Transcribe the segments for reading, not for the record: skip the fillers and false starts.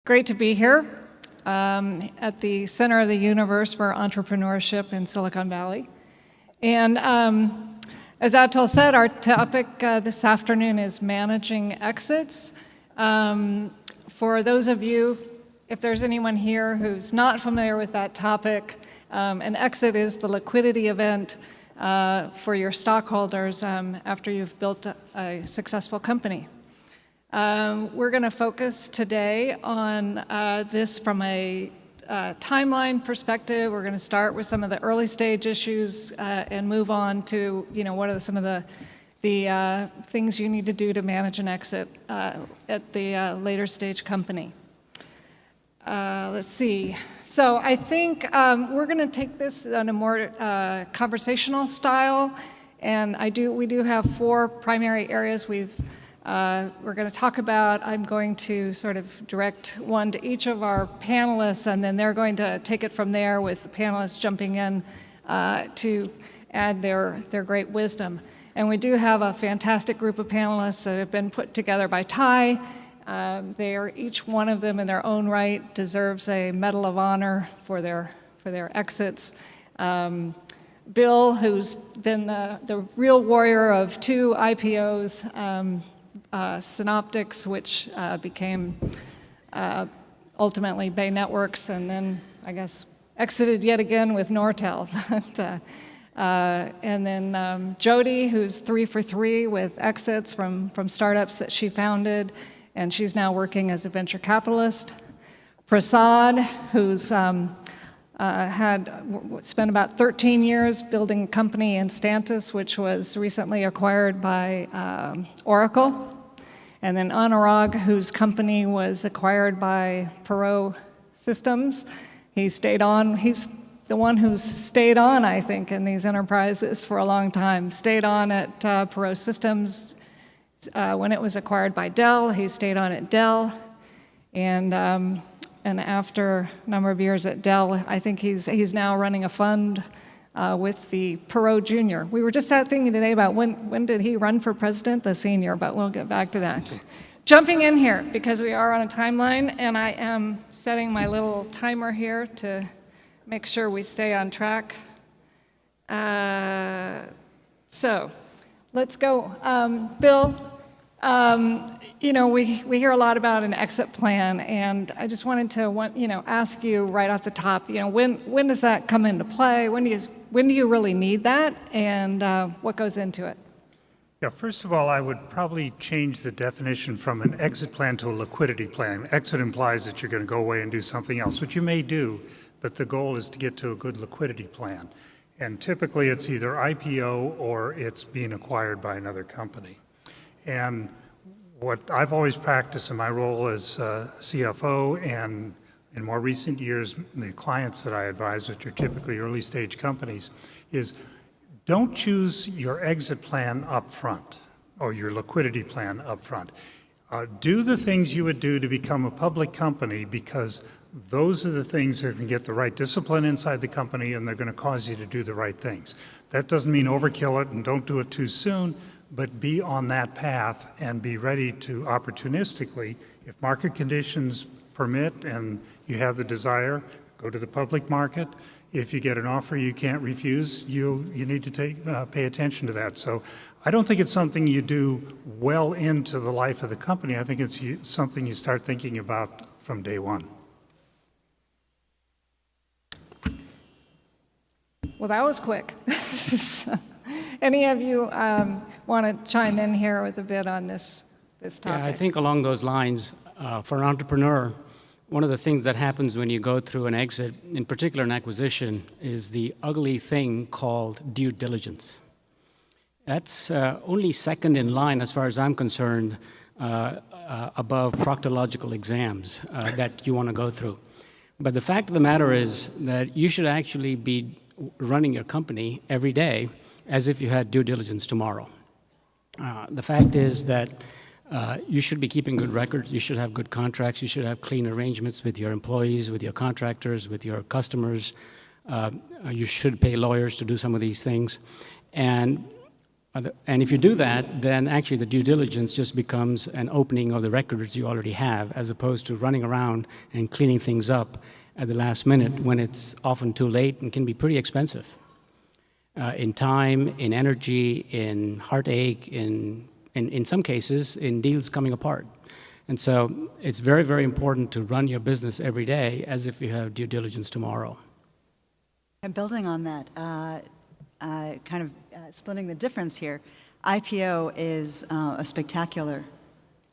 Great to be here at the center of the universe for entrepreneurship in Silicon Valley. And as Atul said, our topic this afternoon is managing exits. For those of you, if there's anyone here who's not familiar with that topic, an exit is the liquidity event for your stockholders after you've built a successful company. We're going to focus today on this from a timeline perspective. We're going to start with some of the early stage issues and move on to, what are some of the things you need to do to manage an exit at the later stage company. Let's see. So I think we're going to take this in a more conversational style, and we do have 4 primary areas we're going to talk about. I'm going to sort of direct one to each of our panelists, and then they're going to take it from there with the panelists jumping in to add their great wisdom. And we do have a fantastic group of panelists that have been put together by Ty. Each one of them in their own right deserves a Medal of Honor for their exits. Bill, who's been the real warrior of 2 IPOs, Synoptics, which became ultimately Bay Networks, and then I guess exited yet again with Nortel. And then Jody, who's 3 for 3 with exits from startups that she founded, and she's now working as a venture capitalist. Prasad, who's spent about 13 years building a company in Stantis, which was recently acquired by Oracle. And then Anurag, whose company was acquired by Perot Systems. He's the one who's stayed on, I think, in these enterprises for a long time. Stayed on at Perot Systems when it was acquired by Dell. He stayed on at Dell. And after a number of years at Dell, I think he's now running a fund with the Perot Jr. We were just thinking today about when did he run for president, the senior, but we'll get back to that. Jumping in here, because we are on a timeline, and I am setting my little timer here to make sure we stay on track. So let's go. Bill, we hear a lot about an exit plan, and I just wanted to ask you right off the top, when does that come into play? When do you really need that, and what goes into it? Yeah, first of all, I would probably change the definition from an exit plan to a liquidity plan. Exit implies that you're going to go away and do something else, which you may do, but the goal is to get to a good liquidity plan. And typically it's either IPO or it's being acquired by another company. And what I've always practiced in my role as CFO, and in more recent years, the clients that I advise, which are typically early stage companies, is don't choose your exit plan up front or your liquidity plan up front. Do the things you would do to become a public company, because those are the things that are going to get the right discipline inside the company, and they're going to cause you to do the right things. That doesn't mean overkill it and don't do it too soon, but be on that path and be ready to opportunistically, if market conditions permit and you have the desire, go to the public market. If you get an offer you can't refuse, you need to pay attention to that. So I don't think it's something you do well into the life of the company. I think it's something you start thinking about from day one. Well, that was quick. Any of you want to chime in here with a bit on this topic? Yeah, I think along those lines, for an entrepreneur, one of the things that happens when you go through an exit, in particular an acquisition, is the ugly thing called due diligence. That's only second in line, as far as I'm concerned, above proctological exams that you want to go through. But the fact of the matter is that you should actually be running your company every day as if you had due diligence tomorrow. The fact is that You should be keeping good records. You should have good contracts. You should have clean arrangements with your employees, with your contractors, with your customers. You should pay lawyers to do some of these things. And if you do that, then actually the due diligence just becomes an opening of the records you already have, as opposed to running around and cleaning things up at the last minute when it's often too late and can be pretty expensive. In time, in energy, in heartache, in some cases, in deals coming apart. And so it's very, very important to run your business every day as if you have due diligence tomorrow. And building on that, splitting the difference here, IPO is a spectacular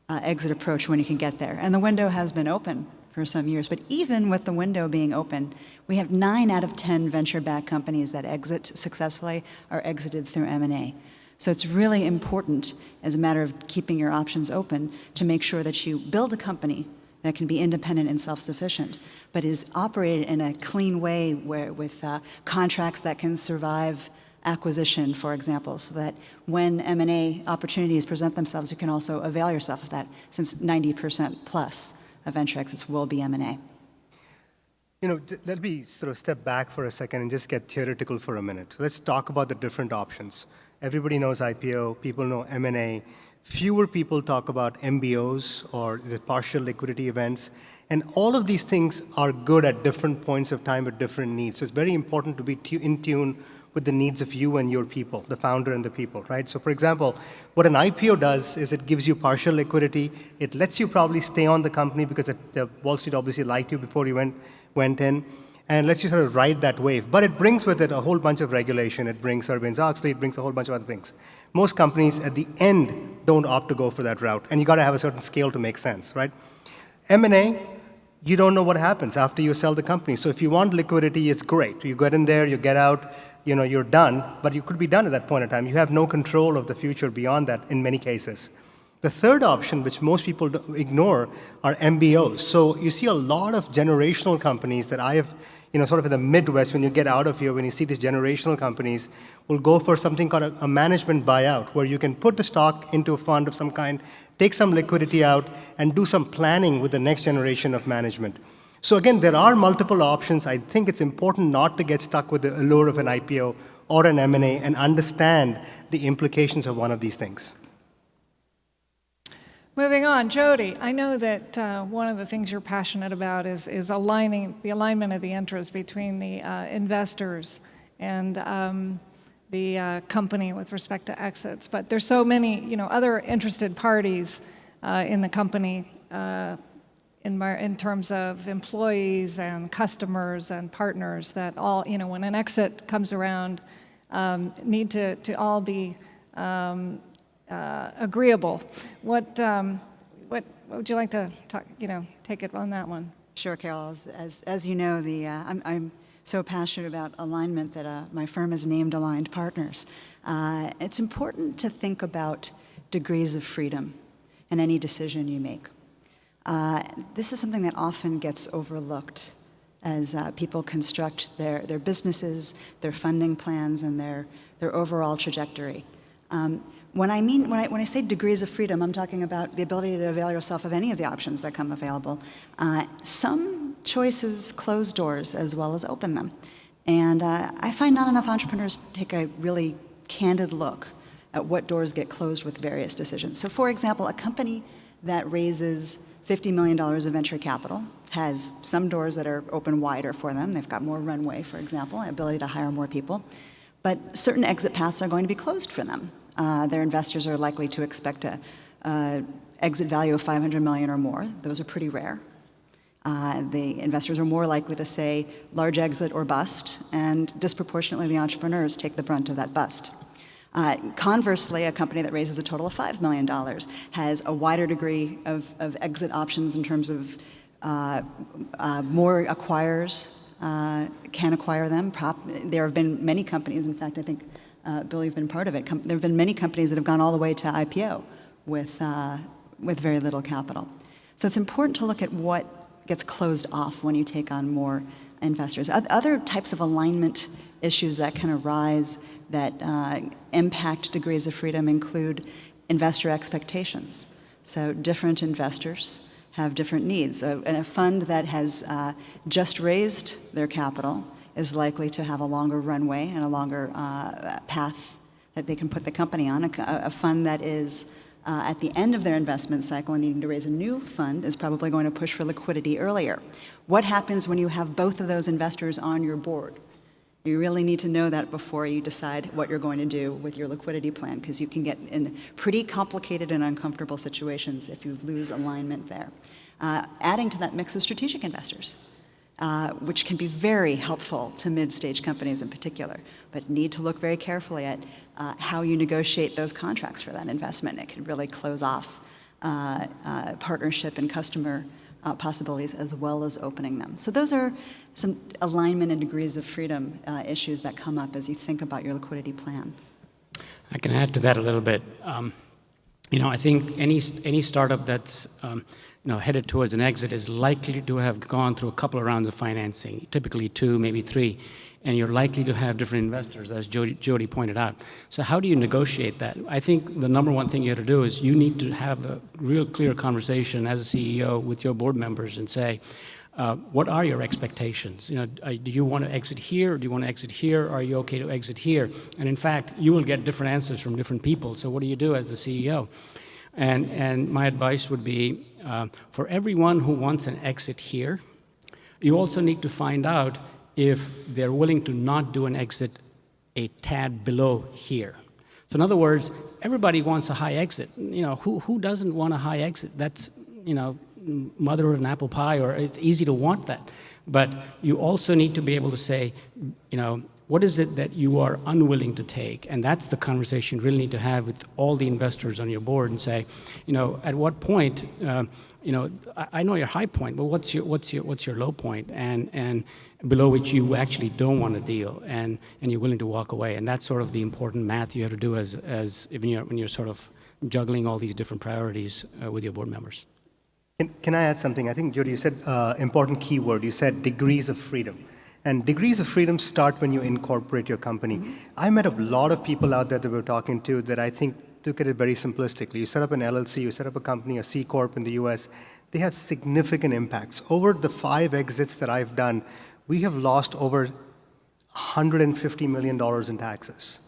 exit approach when you can get there. And the window has been open for some years. But even with the window being open, we have 9 out of 10 venture-backed companies that exit successfully are exited through M&A. So it's really important, as a matter of keeping your options open, to make sure that you build a company that can be independent and self-sufficient, but is operated in a clean way with contracts that can survive acquisition, for example, so that when M&A opportunities present themselves, you can also avail yourself of that, since 90% plus of venture exits will be M&A. Let me sort of step back for a second and just get theoretical for a minute. So let's talk about the different options. Everybody knows IPO, people know M&A. Fewer people talk about MBOs or the partial liquidity events. And all of these things are good at different points of time with different needs. So it's very important to be in tune with the needs of you and your people, the founder and the people, right? So for example, what an IPO does is it gives you partial liquidity. It lets you probably stay on the company because the Wall Street obviously liked you before you went in, and lets you sort of ride that wave. But it brings with it a whole bunch of regulation. It brings Sarbanes-Oxley, it brings a whole bunch of other things. Most companies at the end don't opt to go for that route, and you got to have a certain scale to make sense, right? M&A, you don't know what happens after you sell the company. So if you want liquidity, it's great. You get in there, you get out, you're done, but you could be done at that point in time. You have no control of the future beyond that in many cases. The third option, which most people ignore, are MBOs. So you see a lot of generational companies that I have, sort of in the Midwest, when you get out of here, when you see these generational companies, will go for something called a management buyout, where you can put the stock into a fund of some kind, take some liquidity out, and do some planning with the next generation of management. So again, there are multiple options. I think it's important not to get stuck with the allure of an IPO or an M&A and understand the implications of one of these things. Moving on, Jody, I know that one of the things you're passionate about is the alignment of the interest between the investors and the company with respect to exits. But there's so many, other interested parties in the company in terms of employees and customers and partners that all, when an exit comes around, need to all be agreeable. What would you like to talk, take it on that one? Sure, Carol. As you know, I'm so passionate about alignment that my firm is named Aligned Partners. It's important to think about degrees of freedom in any decision you make. This is something that often gets overlooked as people construct their businesses, their funding plans, and their overall trajectory. When I say degrees of freedom, I'm talking about the ability to avail yourself of any of the options that come available. Some choices close doors as well as open them. And I find not enough entrepreneurs take a really candid look at what doors get closed with various decisions. So for example, a company that raises $50 million of venture capital has some doors that are open wider for them. They've got more runway, for example, and ability to hire more people. But certain exit paths are going to be closed for them. Their investors are likely to expect a exit value of $500 million or more. Those are pretty rare. The investors are more likely to say large exit or bust, and disproportionately the entrepreneurs take the brunt of that bust. Conversely, a company that raises a total of $5 million has a wider degree of exit options in terms of more acquirers can acquire them. There have been many companies, in fact, I think Bill, you've been part of it. There have been many companies that have gone all the way to IPO with very little capital. So it's important to look at what gets closed off when you take on more investors. Other types of alignment issues that can arise that impact degrees of freedom include investor expectations. So different investors have different needs. And a fund that has just raised their capital is likely to have a longer runway and a longer path that they can put the company on. A fund that is at the end of their investment cycle and needing to raise a new fund is probably going to push for liquidity earlier. What happens when you have both of those investors on your board? You really need to know that before you decide what you're going to do with your liquidity plan, because you can get in pretty complicated and uncomfortable situations if you lose alignment there. Adding to that mix is strategic investors, which can be very helpful to mid-stage companies in particular, but need to look very carefully at how you negotiate those contracts for that investment. It can really close off partnership and customer possibilities as well as opening them. So those are some alignment and degrees of freedom issues that come up as you think about your liquidity plan. I can add to that a little bit. I think any startup that's headed towards an exit is likely to have gone through a couple of rounds of financing, typically 2, maybe 3, and you're likely to have different investors, as Jody pointed out. So how do you negotiate that? I think the number one thing you have to do is you need to have a real clear conversation as a CEO with your board members and say, what are your expectations? Do you want to exit here, or do you want to exit here? Are you okay to exit here? And in fact, you will get different answers from different people. So what do you do as the CEO? And my advice would be, for everyone who wants an exit here, you also need to find out if they're willing to not do an exit a tad below here. So in other words, everybody wants a high exit. Who doesn't want a high exit? That's, mother of an apple pie, or it's easy to want that. But you also need to be able to say, what is it that you are unwilling to take? And that's the conversation you really need to have with all the investors on your board and say, at what point, I know your high point, but what's your low point, and below which you actually don't want to deal, and you're willing to walk away. And that's sort of the important math you have to do as when you're sort of juggling all these different priorities with your board members. Can I add something? I think, Jody, you said important key word. You said degrees of freedom. And degrees of freedom start when you incorporate your company. I met a lot of people out there that we're talking to that I think look at it very simplistically. You set up an LLC, you set up a company, a C Corp in the US, they have significant impacts. Over the 5 exits that I've done, we have lost over $150 million in taxes.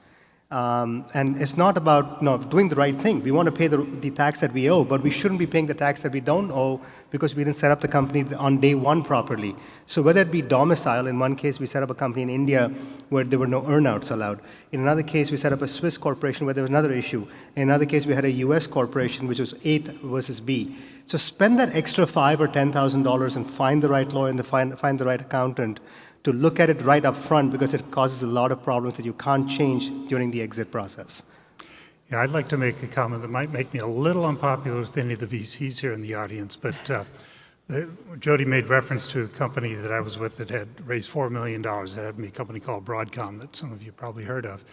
And it's not about doing the right thing. We want to pay the tax that we owe, but we shouldn't be paying the tax that we don't owe because we didn't set up the company on day one properly. So whether it be domicile, in one case we set up a company in India where there were no earnouts allowed. In another case we set up a Swiss corporation where there was another issue. In another case we had a US corporation which was 8 versus B. So spend that extra $5,000 or $10,000 and find the right lawyer and find the right accountant to look at it right up front, because it causes a lot of problems that you can't change during the exit process. Yeah, I'd like to make a comment that might make me a little unpopular with any of the VCs here in the audience, but Jody made reference to a company that I was with that had raised $4 million. That happened to be a company called Broadcom that some of you probably heard of.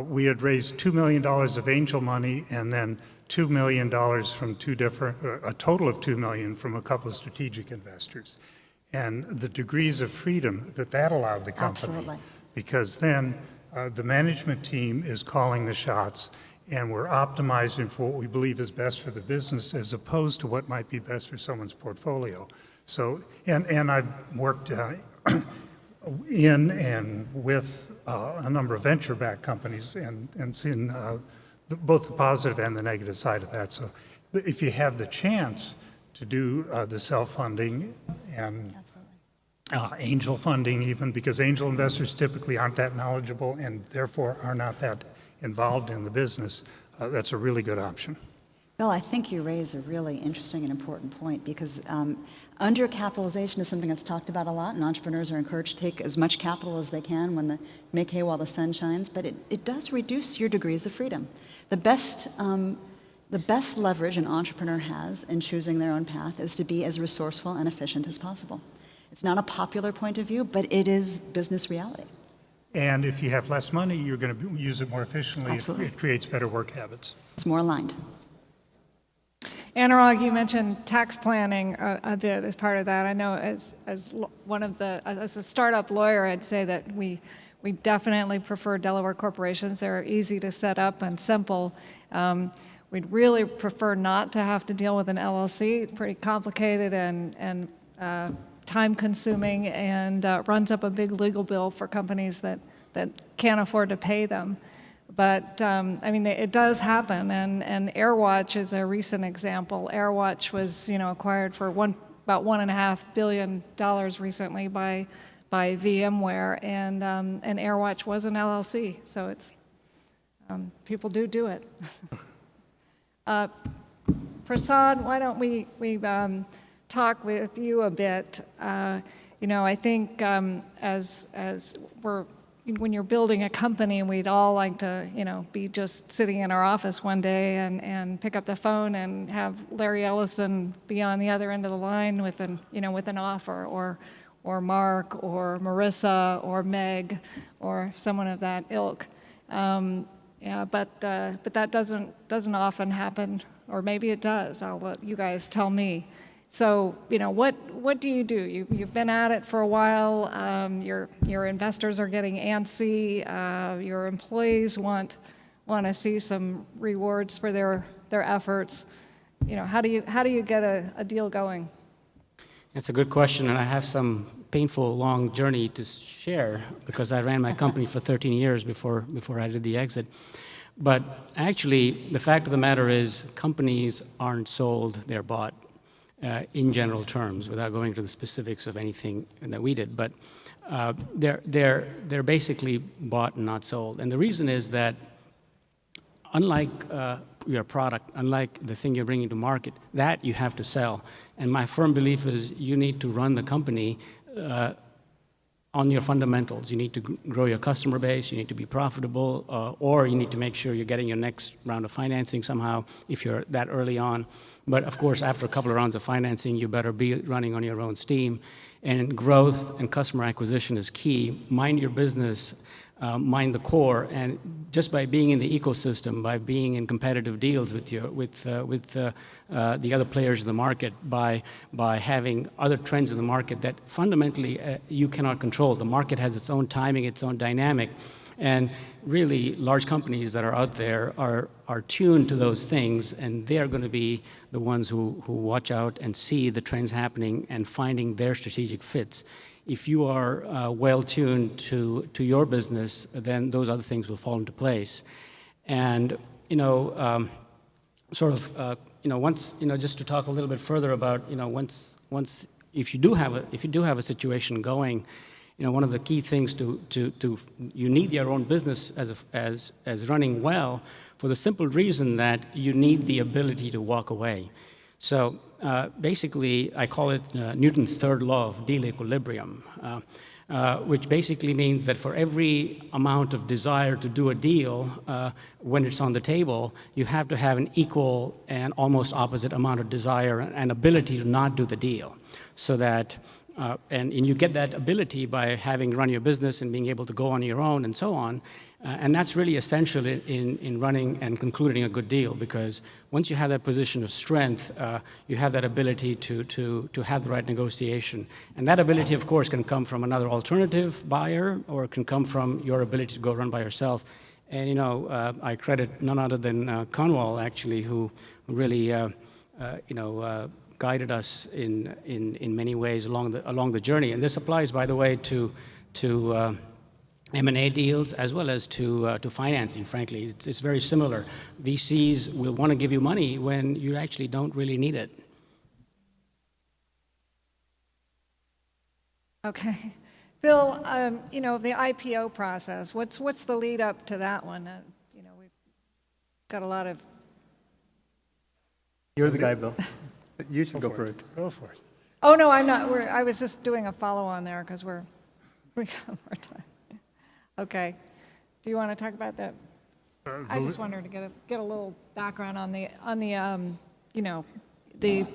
We had raised $2 million of angel money and then $2 million from a total of $2 million from a couple of strategic investors. And the degrees of freedom that allowed the company. Absolutely. Because then the management team is calling the shots, and we're optimizing for what we believe is best for the business as opposed to what might be best for someone's portfolio. So, and I've worked in and with a number of venture-backed companies and seen both the positive and the negative side of that. So if you have the chance to do the self-funding and angel funding even, because angel investors typically aren't that knowledgeable and therefore are not that involved in the business, that's a really good option. Bill, I think you raise a really interesting and important point, because undercapitalization is something that's talked about a lot, and entrepreneurs are encouraged to take as much capital as they can when make hay while the sun shines, but it does reduce your degrees of freedom. The best leverage an entrepreneur has in choosing their own path is to be as resourceful and efficient as possible. It's not a popular point of view, but it is business reality. And if you have less money, you're going to use it more efficiently. Absolutely. It creates better work habits. It's more aligned. Anurag, you mentioned tax planning a bit as part of that. I know as a startup lawyer, I'd say that we we definitely prefer Delaware corporations. They're easy to set up and simple. We'd really prefer not to have to deal with an LLC. It's pretty complicated and time-consuming, and runs up a big legal bill for companies that can't afford to pay them. But, I mean, it does happen, and AirWatch is a recent example. AirWatch was, acquired for about $1.5 billion recently by VMware, and AirWatch was an LLC, so it's, people do it. Prasad, why don't we talk with you a bit? I think as when you're building a company, we'd all like to, be just sitting in our office one day and pick up the phone and have Larry Ellison be on the other end of the line with an offer, or Mark, or Marissa, or Meg, or someone of that ilk. But that doesn't often happen, or maybe it does. I'll let you guys tell me. So, what do you do? You've been at it for a while. Your investors are getting antsy. Your employees want to see some rewards for their efforts. How do you get a deal going? It's a good question, and I have some painful, long journey to share because I ran my company for 13 years before I did the exit. But actually, the fact of the matter is companies aren't sold, they're bought. In general terms, without going into the specifics of anything that we did, but they're basically bought and not sold. And the reason is that unlike your product, unlike the thing you're bringing to market, that you have to sell. And my firm belief is you need to run the company on your fundamentals. You need to grow your customer base, you need to be profitable, or you need to make sure you're getting your next round of financing somehow if you're that early on. But of course, after a couple of rounds of financing, you better be running on your own steam. And growth and customer acquisition is key. Mind your business, mind the core, and just by being in the ecosystem, by being in competitive deals with the other players in the market, by having other trends in the market that fundamentally you cannot control. The market has its own timing, its own dynamic. And really, large companies that are out there are tuned to those things, and they're going to be the ones who watch out and see the trends happening and finding their strategic fits. If you are well tuned to your business, then those other things will fall into place. And just to talk a little bit further about if you do have a situation going. One of the key things you need your own business as running well for the simple reason that you need the ability to walk away. So basically, I call it Newton's third law of deal equilibrium, which basically means that for every amount of desire to do a deal, when it's on the table, you have to have an equal and almost opposite amount of desire and ability to not do the deal, so that and you get that ability by having run your business and being able to go on your own and so on. And that's really essential in running and concluding a good deal, because once you have that position of strength, you have that ability to have the right negotiation. And that ability, of course, can come from another alternative buyer, or it can come from your ability to go run by yourself. And I credit none other than Conwell, actually, who really guided us in many ways along the journey. And this applies, by the way, to M&A deals as well as to financing. Frankly, it's very similar. VCs will want to give you money when you actually don't really need it. Okay, Bill. The IPO process. What's the lead up to that one? We've got a lot of. You're the guy, Bill. You should go for it. Go for it. Oh no, I'm not. I was just doing a follow-on there because we got more time. Okay. Do you want to talk about that? I just wanted to get a little background on the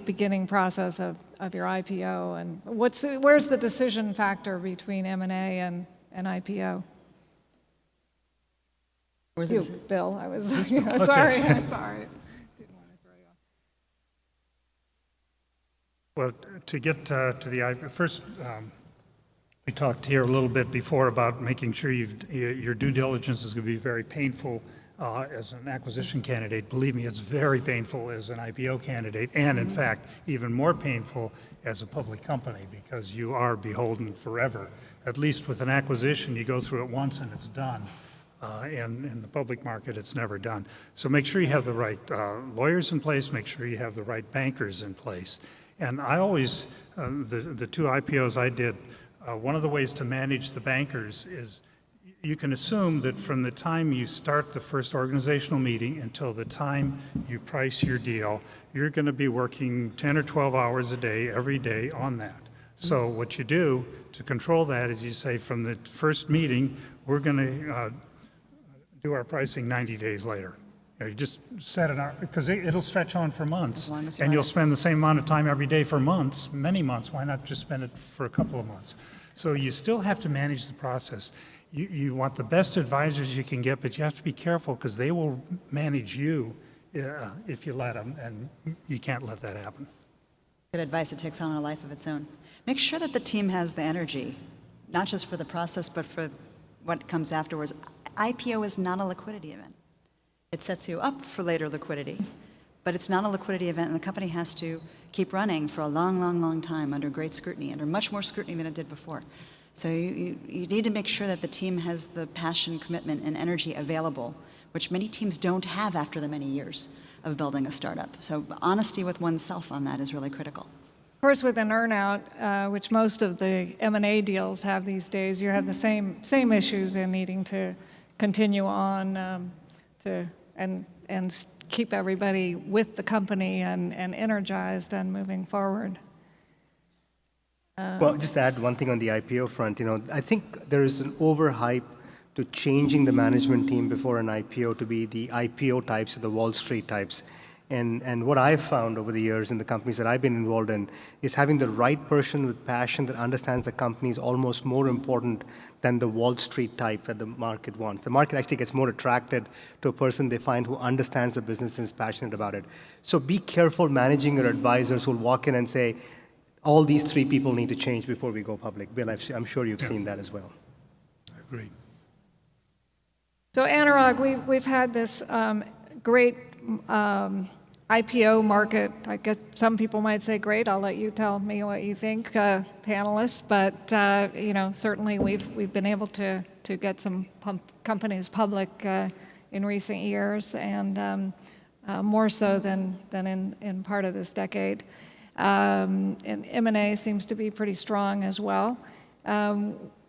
beginning process of your IPO, and where's the decision factor between M&A and IPO? You, Bill. I was sorry. I'm sorry. Didn't want to throw you off. Well, to get to the IPO, first, we talked here a little bit before about making sure your due diligence is going to be very painful. as an acquisition candidate. Believe me, it's very painful as an IPO candidate, and in fact, even more painful as a public company because you are beholden forever. At least with an acquisition, you go through it once and it's done. In the public market, it's never done. So make sure you have the right lawyers in place, make sure you have the right bankers in place. And I always, the two IPOs I did, one of the ways to manage the bankers is you can assume that from the time you start the first organizational meeting until the time you price your deal, you're going to be working 10 or 12 hours a day, every day on that. So what you do to control that is you say from the first meeting, we're going to do our pricing 90 days later. You just set it out, because it'll stretch on for months. As long as you And want you'll it. spend the same amount of time every day for months, many months. Why not just spend it for a couple of months? So you still have to manage the process. You want the best advisors you can get, but you have to be careful because they will manage you if you let them, and you can't let that happen. Good advice. It takes on a life of its own. Make sure that the team has the energy, not just for the process, but for what comes afterwards. IPO is not a liquidity event. It sets you up for later liquidity, but it's not a liquidity event, and the company has to keep running for a long, long, long time under great scrutiny, under much more scrutiny than it did before. So you need to make sure that the team has the passion, commitment, and energy available, which many teams don't have after the many years of building a startup. So honesty with oneself on that is really critical. Of course, with an earnout, which most of the M&A deals have these days, you have the same issues in needing to continue on and keep everybody with the company and energized and moving forward. Well, just to add one thing on the IPO front, I think there is an overhype to changing the management team before an IPO to be the IPO types or the Wall Street types. And what I've found over the years in the companies that I've been involved in is having the right person with passion that understands the company is almost more important than the Wall Street type that the market wants. The market actually gets more attracted to a person they find who understands the business and is passionate about it. So be careful managing your advisors who will walk in and say, all these three people need to change before we go public. Bill, I'm sure you've seen that as well. I agree. So Anurag, we've had this great IPO market. I guess some people might say great. I'll let you tell me what you think, panelists. But certainly we've been able to get some companies public in recent years, and more so than in part of this decade. And M&A seems to be pretty strong as well. What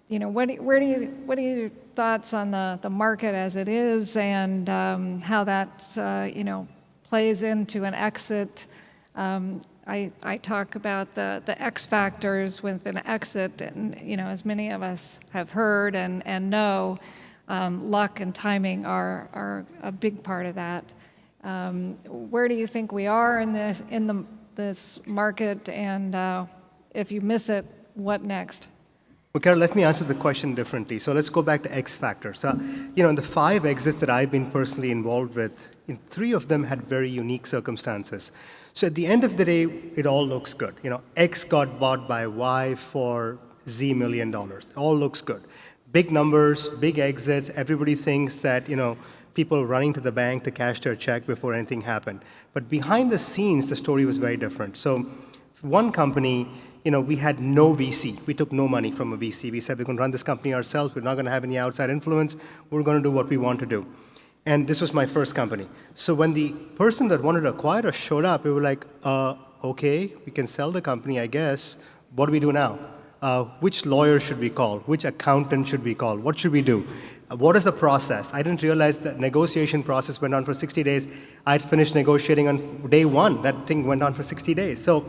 are your thoughts on the market as it is, and how that plays into an exit? I talk about the X factors with an exit, and as many of us have heard and know, luck and timing are a big part of that. Where do you think we are in this market, and if you miss it, what next? Well, Carol, let me answer the question differently. So let's go back to X factor. So, in the 5 exits that I've been personally involved with, 3 of them had very unique circumstances. So at the end of the day, it all looks good. X got bought by Y for Z $1 million. It all looks good. Big numbers, big exits. Everybody thinks that, people running to the bank to cash their check before anything happened. But behind the scenes, the story was very different. So one company, we had no VC. We took no money from a VC. We said we're going to run this company ourselves. We're not going to have any outside influence. We're going to do what we want to do. And this was my first company. So when the person that wanted to acquire us showed up, we were like, okay, we can sell the company, I guess. What do we do now? Which lawyer should we call? Which accountant should we call? What should we do? What is the process? I didn't realize the negotiation process went on for 60 days. I'd finished negotiating on day 1. That thing went on for 60 days. So,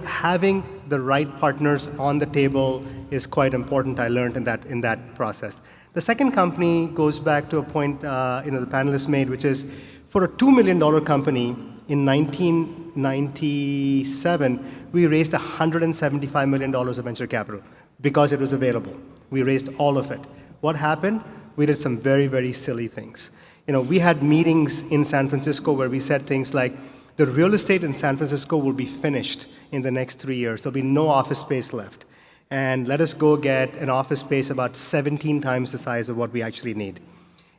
having the right partners on the table is quite important. I learned in that process. The second company goes back to a point the panelists made, which is for a $2 million company in 1997, we raised $175 million of venture capital because it was available. We raised all of it. What happened? We did some very, very silly things. We had meetings in San Francisco where we said things like, the real estate in San Francisco will be finished in the next 3 years. There'll be no office space left. And let us go get an office space about 17 times the size of what we actually need.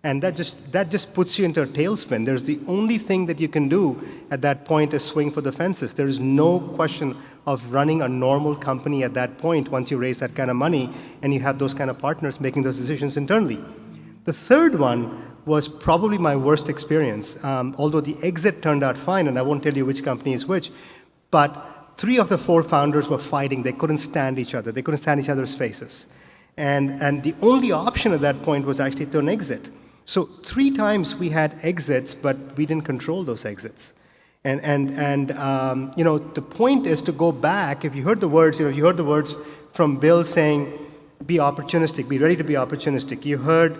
And that just puts you into a tailspin. There's the only thing that you can do at that point is swing for the fences. There is no question of running a normal company at that point once you raise that kind of money and you have those kind of partners making those decisions internally. The third one was probably my worst experience, although the exit turned out fine, and I won't tell you which company is which, but 3 of the 4 founders were fighting. They couldn't stand each other. They couldn't stand each other's faces. And the only option at that point was actually to an exit. So 3 times we had exits, but we didn't control those exits. And the point is to go back. If you heard the words, you heard the words from Bill saying, be opportunistic, be ready to be opportunistic. You heard,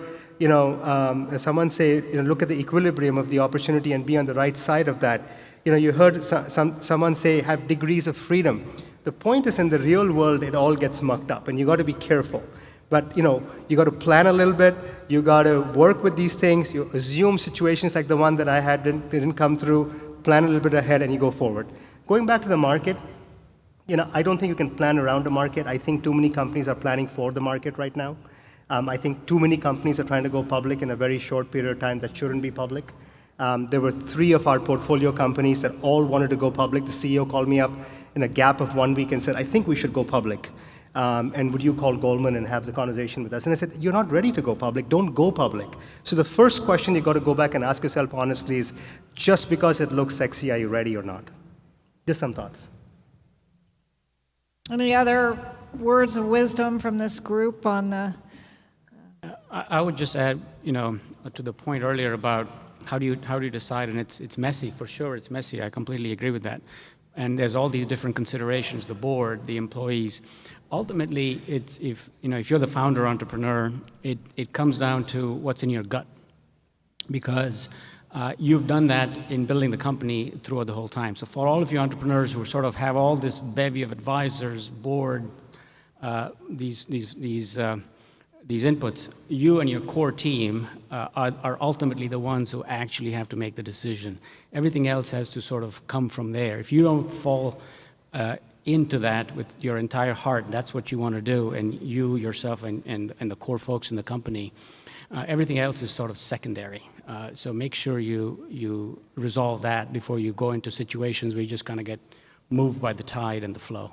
someone say, look at the equilibrium of the opportunity and be on the right side of that. You heard someone say, have degrees of freedom. The point is in the real world, it all gets mucked up, and you got to be careful. But, you got to plan a little bit. You got to work with these things. You assume situations like the one that I had didn't come through, plan a little bit ahead, and you go forward. Going back to the market, I don't think you can plan around the market. I think too many companies are planning for the market right now. I think too many companies are trying to go public in a very short period of time that shouldn't be public. There were 3 of our portfolio companies that all wanted to go public. The CEO called me up in a gap of 1 week and said, I think we should go public. And would you call Goldman and have the conversation with us? And I said, you're not ready to go public. Don't go public. So the first question you got to go back and ask yourself honestly is, just because it looks sexy, are you ready or not? Just some thoughts. Any other words of wisdom from this group on the... I would just add, to the point earlier about how do you decide, and it's messy, for sure it's messy. I completely agree with that. And there's all these different considerations, the board, the employees. Ultimately, it's if you're the founder entrepreneur, it comes down to what's in your gut, because you've done that in building the company throughout the whole time. So for all of you entrepreneurs who sort of have all this bevy of advisors, board, these inputs, you and your core team are ultimately the ones who actually have to make the decision. Everything else has to sort of come from there. If you don't fall into that with your entire heart, that's what you want to do, and you yourself and the core folks in the company, everything else is sort of secondary. So make sure you resolve that before you go into situations where you just kind of get moved by the tide and the flow.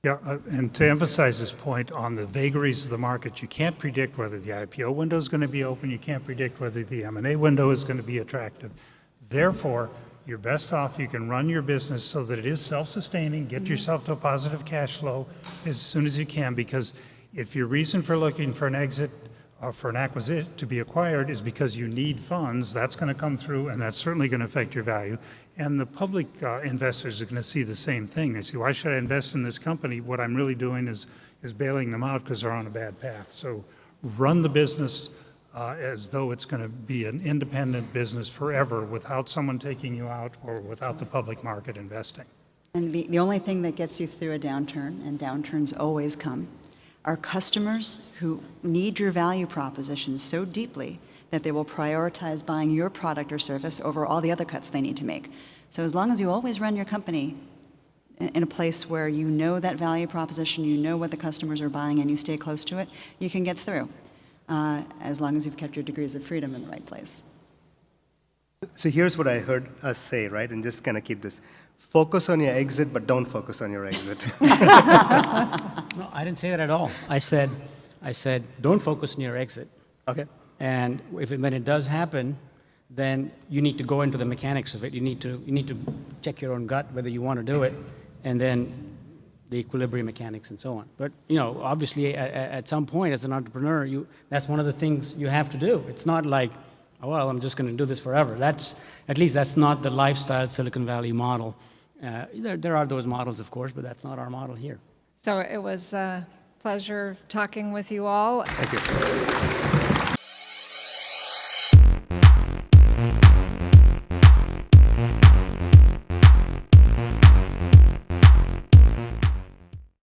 Yeah, and to emphasize this point on the vagaries of the market, you can't predict whether the IPO window is going to be open. You can't predict whether the M&A window is going to be attractive. Therefore, you're best off, you can run your business so that it is self-sustaining, get yourself to a positive cash flow as soon as you can, because if your reason for looking for an exit or for an acquisition to be acquired is because you need funds, that's going to come through, and that's certainly going to affect your value. And the public investors are going to see the same thing. They say, why should I invest in this company? What I'm really doing is bailing them out because they're on a bad path. So run the business as though it's going to be an independent business forever without someone taking you out or without the public market investing. And the only thing that gets you through a downturn, and downturns always come, are customers who need your value proposition so deeply that they will prioritize buying your product or service over all the other cuts they need to make. So as long as you always run your company in a place where you know that value proposition, you know what the customers are buying, and you stay close to it, you can get through, as long as you've kept your degrees of freedom in the right place. So here's what I heard us say, right? And just kind of keep this. Focus on your exit, but don't focus on your exit. No, I didn't say that at all. I said, don't focus on your exit. Okay. And when it does happen, then you need to go into the mechanics of it. You need to check your own gut whether you want to do it, and then the equilibrium mechanics and so on. But obviously, at some point, as an entrepreneur, that's one of the things you have to do. It's not like, oh, well, I'm just going to do this forever. At least that's not the lifestyle Silicon Valley model. There are those models, of course, but that's not our model here. So it was a pleasure talking with you all. Thank you.